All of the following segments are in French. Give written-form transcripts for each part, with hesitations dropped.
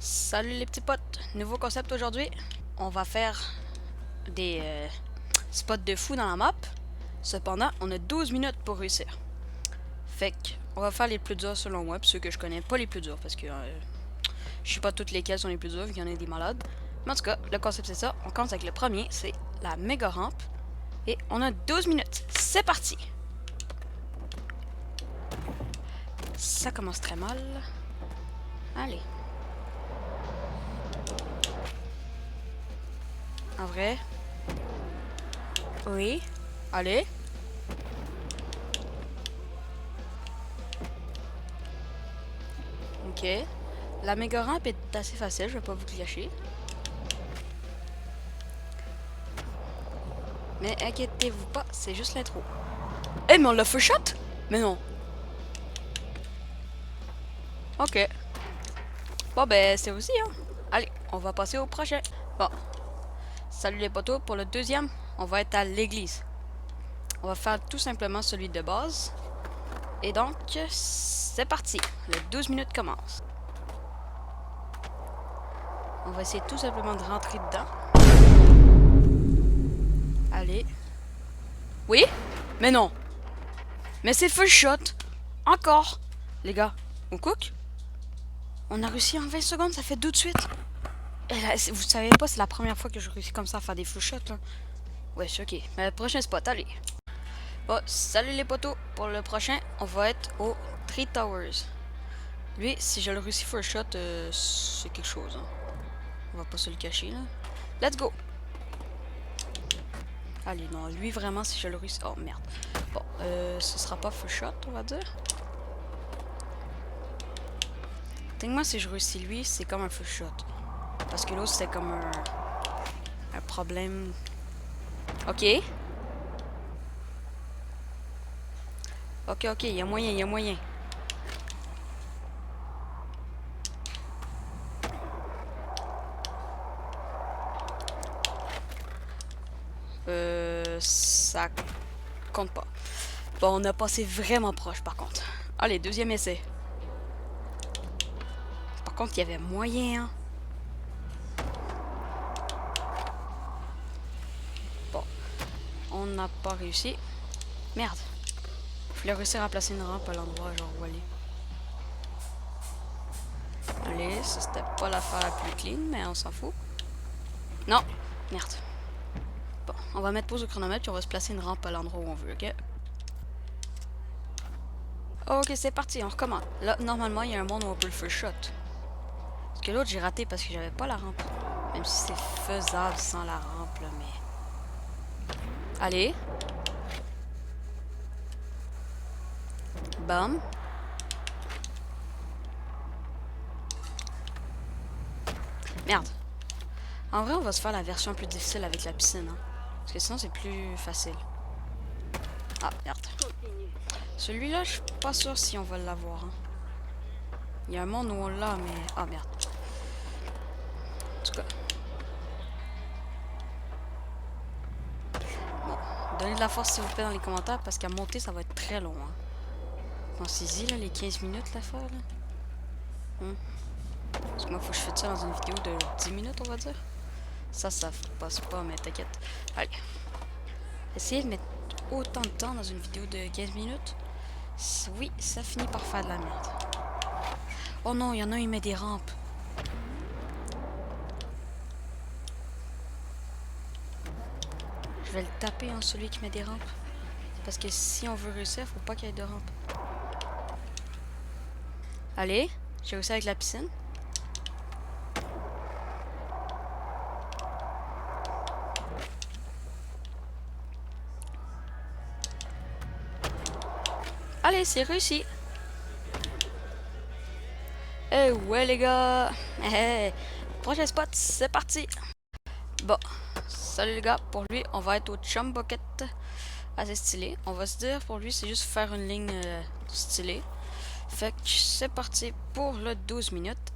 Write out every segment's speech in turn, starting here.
Salut les petits potes, nouveau concept aujourd'hui. On va faire des spots de fou dans la map. Cependant, on a 12 minutes pour réussir. Fait que, on va faire les plus durs selon moi, puis ceux que je connais pas les plus durs, parce que je sais pas toutes lesquels sont les plus durs, vu qu'il y en a des malades. Mais en tout cas, le concept c'est ça. On commence avec le premier, c'est la méga rampe. Et on a 12 minutes. C'est parti! Ça commence très mal. Allez. En vrai. Oui. Allez. Ok. La méga rampe est assez facile, je vais pas vous le cacher. Mais inquiétez-vous pas, c'est juste l'intro. Eh, mais on l'a full shot? Mais non. Ok. Bon, ben, c'est aussi, hein. Allez, on va passer au prochain. Bon. Salut les potos. Pour le deuxième, on va être à l'église. On va faire tout simplement celui de base. Et donc, c'est parti. Les 12 minutes commencent. On va essayer tout simplement de rentrer dedans. Allez. Oui? Mais non. Mais c'est full shot. Encore. Les gars, on cook? On a réussi en 20 secondes, ça fait 2 de suite. Et là, vous savez pas, c'est la première fois que je réussis comme ça à faire des full shots, là. Ouais, c'est ok. Mais le prochain spot, allez. Bon, salut les potos. Pour le prochain, on va être au Three Towers. Lui, si je le réussis full shot, c'est quelque chose, hein. On va pas se le cacher, là. Let's go! Allez, non, lui, vraiment, si je le réussis... Oh, merde. Bon, ce sera pas full shot, on va dire. Techniquement, si je réussis lui, c'est comme un full shot. Parce que l'autre, c'est comme un problème. Ok. Ok, il y a moyen, il y a moyen. Ça compte pas. Bon, on a passé vraiment proche, par contre. Allez, deuxième essai. Par contre, il y avait moyen, hein. Bon, on n'a pas réussi. Merde. Je voulais réussir à placer une rampe à l'endroit, genre où aller. Allez, ça c'était pas l'affaire la plus clean, mais on s'en fout. Non, merde. Bon, on va mettre pause au chronomètre puis on va se placer une rampe à l'endroit où on veut, ok? Ok, c'est parti, on recommence. Là, normalement, il y a un monde où on peut le full shot. Parce que l'autre, j'ai raté parce que j'avais pas la rampe. Même si c'est faisable sans la rampe, là, mais... Allez. Bam. Merde. En vrai, on va se faire la version plus difficile avec la piscine, hein. Parce que sinon, c'est plus facile. Ah, merde. Celui-là, je suis pas sûr si on va l'avoir, hein. Il y a un monde où on l'a, mais... Ah, merde. En tout cas. Bon. Donnez de la force, s'il vous plaît, dans les commentaires, parce qu'à monter, ça va être très long, hein. Pensez-y, là, les 15 minutes, l'affaire, là. Parce que moi, faut que je fasse ça dans une vidéo de 10 minutes, on va dire. Ça passe pas, mais t'inquiète. Allez. Essayez de mettre autant de temps dans une vidéo de 15 minutes. Oui, ça finit par faire de la merde. Oh non, il y en a, il met des rampes. Je vais le taper, hein, celui qui met des rampes. Parce que si on veut réussir, faut pas qu'il y ait de rampes. Allez, j'ai réussi avec la piscine. Allez, c'est réussi. Eh ouais les gars. Eh, prochain spot, c'est parti. Bon, salut les gars. Pour lui, on va être au Chum Bucket. Assez stylé. On va se dire, pour lui, c'est juste faire une ligne stylée. Fait que c'est parti pour le 12 minutes.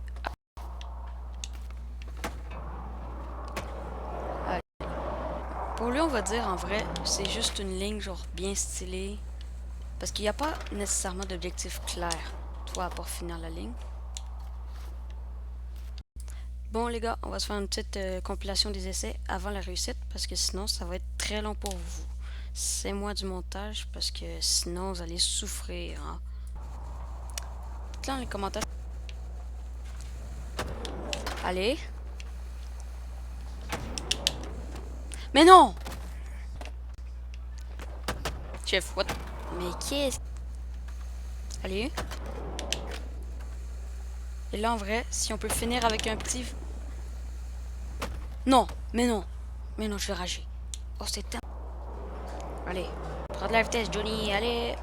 Allez. Pour lui, on va dire en vrai, c'est juste une ligne genre bien stylée. Parce qu'il n'y a pas nécessairement d'objectif clair, toi, à part finir la ligne. Bon les gars, on va se faire une petite compilation des essais avant la réussite parce que sinon ça va être très long pour vous. C'est moi du montage parce que sinon vous allez souffrir. Hein. Dites-le dans les commentaires. Allez. Mais non! Chef, what? Mais qu'est-ce? Allez. Et là en vrai, si on peut finir avec un petit... Non, mais non. Mais non, je vais rager. Oh, c'est tellement... Allez, prends de la vitesse, Johnny, allez.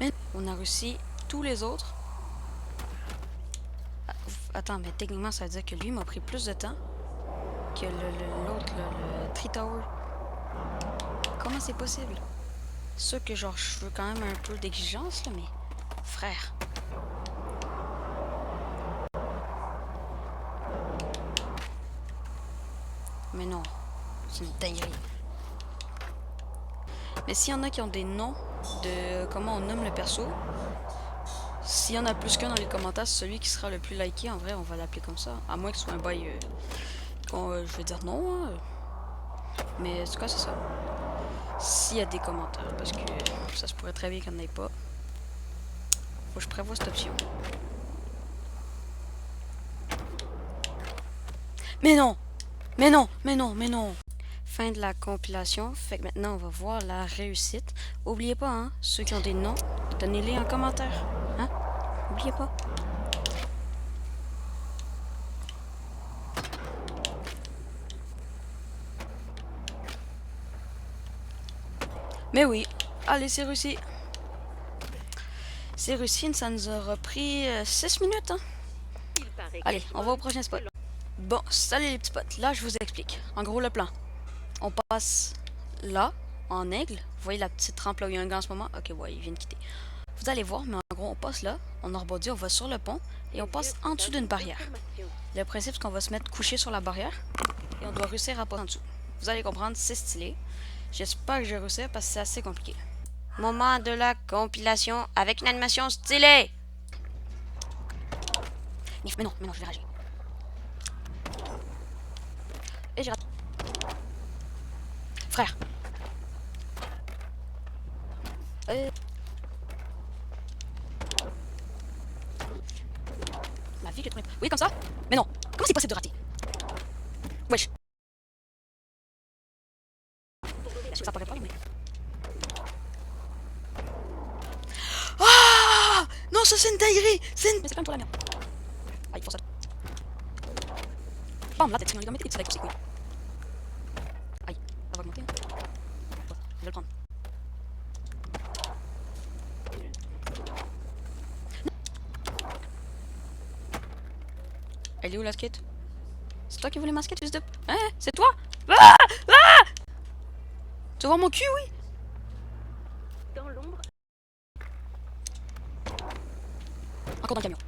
Mais on a réussi tous les autres. Attends, mais techniquement, ça veut dire que lui m'a pris plus de temps que l'autre, le Tree Tower. Comment c'est possible? C'est sûr que genre, je veux quand même un peu d'exigence, là, mais... Frère. Mais non, c'est une dinguerie. Mais s'il y en a qui ont des noms de comment on nomme le perso, s'il y en a plus qu'un dans les commentaires, c'est celui qui sera le plus liké. En vrai, on va l'appeler comme ça. À moins que ce soit un bail... je vais dire non, hein. Mais en tout cas, c'est ça. S'il y a des commentaires, parce que ça se pourrait très bien qu'il n'y en ait pas. Faut que je prévoie cette option. Mais non! Mais non! Mais non! Mais non! Fin de la compilation. Fait que maintenant, on va voir la réussite. Oubliez pas, hein, ceux qui ont des noms, donnez-les en commentaire. Hein? Oubliez pas. Mais oui. Allez, c'est réussi. C'est réussi, ça nous aura pris 6 minutes. Hein? Allez, on va au prochain spot. Bon, salut les petits potes. Là, je vous explique. En gros, le plan. On passe là, en aigle. Vous voyez la petite rampe là où il y a un gars en ce moment? Ok, ouais, il vient de quitter. Vous allez voir, mais en gros, on passe là, on rebondit, on va sur le pont et on passe en dessous d'une barrière. Le principe, c'est qu'on va se mettre couché sur la barrière et on doit réussir à passer en dessous. Vous allez comprendre, c'est stylé. J'espère que je vais réussir parce que c'est assez compliqué. Moment de la compilation avec une animation stylée. Mais non, je vais rager. Et j'ai raté. Frère. La vie que tu... Oui, comme ça? Mais non. Comment c'est possible de rater? Wesh. Ça paraît pas, mais... Ah! Non, ça c'est une dinguerie! C'est une... Mais c'est quand même pour la merde. Ah, il faut ça. Bam, là, t'es tiré dans les gommes, t'es avec tous ces couilles. Aïe, ça va augmenter. Hein. Ouais, je vais le prendre. Elle est où la skate? C'est toi qui voulais ma skate, fils de... Hein? C'est toi? Ah! Ah! Tu vois mon cul, oui? Dans l'ombre. Encore dans le camion.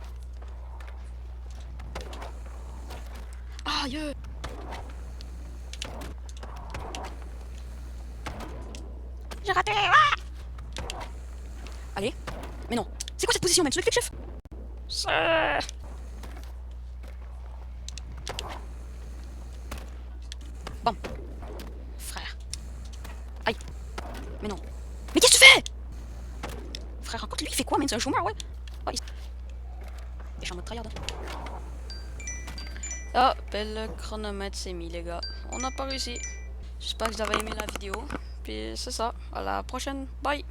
Aïe! J'ai raté! Ah! Allez. Mais non. C'est quoi cette position même? C'est le clip chef? Bam. Frère. Aïe. Mais non. Mais qu'est-ce que tu fais? Frère, encore lui, il fait quoi, même? C'est un chômeur, ouais. Oh, il... Je suis en mode tryhard. Ah, ben le chronomètre s'est mis, les gars. On n'a pas réussi. J'espère que vous avez aimé la vidéo. Puis c'est ça. À la prochaine. Bye.